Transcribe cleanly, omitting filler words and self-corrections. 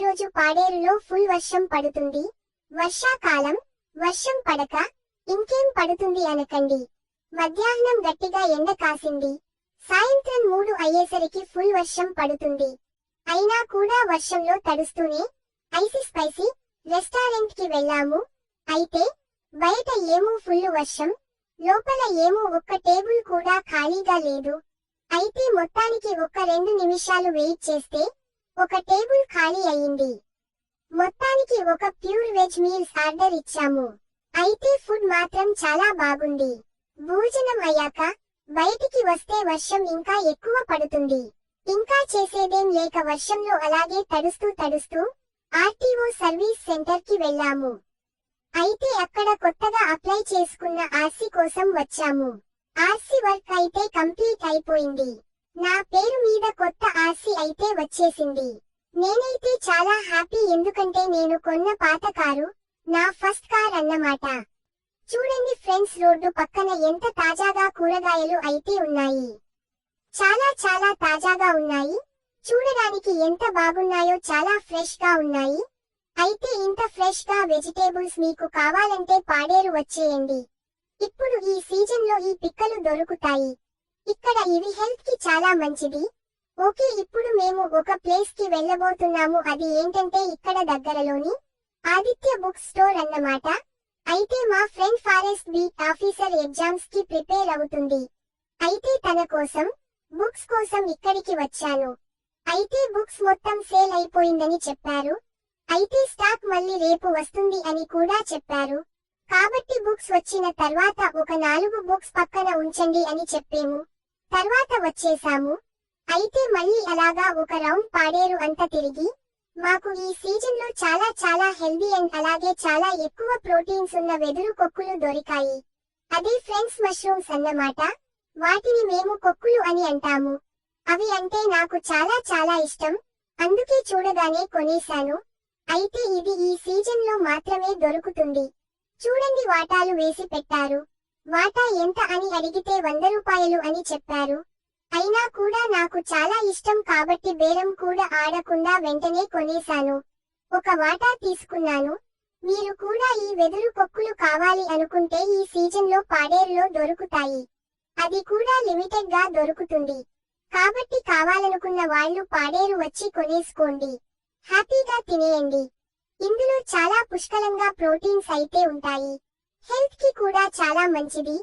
రోజు పాడేరులో ఫుల్ వర్షం పడుతుంది. వర్షాకాలం, వర్షం పడక ఇంకేం పడుతుంది అనకండి. మధ్యాహ్నం గట్టిగా ఎండ కాసింది. సాయంత్రం 3 అయ్యేసరికి ఫుల్ వర్షం పడుతుంది. అయినా కూడా వర్షంలో తడుస్తూనే ఐసి స్పైసీ రెస్టారెంట్ కి వెళ్ళాము. అయితే బయట ఏమో ఫుల్ వర్షం, లోపల ఏమో ఒక్క టేబుల్ కూడా ఖాళీగా లేదు. అయితే మొత్తానికి ఒక 2 నిమిషాలు వెయిట్ చేస్తే ఒక టేబుల్ ఖాళీ అయ్యింది. మొత్తానికి ఒక ప్యూర్ వెజ్ మీల్స్ ఆర్డర్ ఇచ్చాము. అయితే ఫుడ్ మాత్రం చాలా బాగుంది. భోజనం అయ్యాక బయటికి వస్తే వర్షం ఇంకా ఎక్కువ పడుతుంది. ఇంకా చేసేదేం లేక వర్షంలో అలాగే తడుస్తూ ఆర్టీఓ సర్వీస్ సెంటర్ కి వెళ్ళాము. అయితే అక్కడ కొత్తగా అప్లై చేసుకున్న ఆర్సీ కోసం వచ్చాము. ఆర్సీ వర్క్ అయితే కంప్లీట్ అయిపోయింది. నా పేరు మీద కొత్త ఆర్సీ అయితే వచ్చేసింది. నేనైతే చాలా హ్యాపీ, ఎందుకంటే నేను కొన్న పాత కారు నా ఫస్ట్ కార్ అన్నమాట. చూడండి ఫ్రెండ్స్, రోడ్డు పక్కన ఎంత తాజాగా కూరగాయలు అయితే ఉన్నాయి. చాలా తాజాగా ఉన్నాయి. చూడడానికి ఎంత బాగున్నాయో, చాలా ఫ్రెష్ గా ఉన్నాయి. అయితే ఇంత ఫ్రెష్ గా వెజిటేబుల్స్ మీకు కావాలంటే పాడేరు వచ్చేయండి. ఇప్పుడు ఈ సీజన్ లో ఈ పిక్కలు దొరుకుతాయి. ఇక్కడ ఇవి హెల్త్ కి చాలా మంచిది. ఓకే, ఇప్పుడు మేము ఒక ప్లేస్ కి వెళ్ళబోతున్నాము. అది ఏంటంటే ఇక్కడ దగ్గరలోని ఆదిత్య బుక్ స్టోర్ అన్నమాట. అయితే మా friend forest beat officer exams కి ప్రిపేర్ అవుతుంది. అయితే తన కోసం బుక్స్ కోసం ఇక్కడికి వచ్చాను. అయితే బుక్స్ మొత్తం సేల్ అయిపోయిందని చెప్పారు. అయితే స్టాక్ మళ్ళీ రేపు వస్తుంది అని కూడా చెప్పారు. కాబట్టి బుక్స్ వచ్చిన తర్వాత ఒక 4 బుక్స్ పక్కన ఉంచండి అని చెప్పాము. తర్వాత వచ్చేసాము. అయితే మళ్ళీ అలాగా ఒక రౌండ్ పాడేరు అంతా తిరిగి మాకు ఈ సీజన్ లో చాలా హెల్దీ అండ్ అలాగే చాలా ఎక్కువ ప్రోటీన్స్ ఉన్న వెదురు కొక్కులు దొరికాయి. అదే ఫ్రెండ్స్ మష్రూమ్స్ అన్నమాట. వాటిని మేము కొక్కులు అని అంటాము. అవి అంటే నాకు చాలా ఇష్టం, అందుకే చూడగానే కొనేశాను. అయితే ఇది ఈ సీజన్ లో మాత్రమే దొరుకుతుంది. చూడండి, వాటాలు వేసి పెట్టారు. వాటా ఎంత అని అడిగితే 100 రూపాయలు అని చెప్పారు. అయినా కూడా నాకు చాలా ఇష్టం కాబట్టి బేరం కూడా ఆడకుండా వెంటనే కొనేశాను. ఒక వాటా తీసుకున్నాను. మీరు కూడా ఈ వెదురు కొక్కులు కావాలి అనుకుంటే ఈ సీజన్ లో పాడేరులో దొరుకుతాయి. అది కూడా లిమిటెడ్ గా దొరుకుతుంది. కాబట్టి కావాలనుకున్న వాళ్ళు పాడేరు వచ్చి కొనేసుకోండి. హ్యాపీగా తినేయండి. ఇందులో చాలా పుష్కలంగా ప్రోటీన్స్ అయితే ఉంటాయి. హెల్త్ కి కూడా చాలా మంచిది.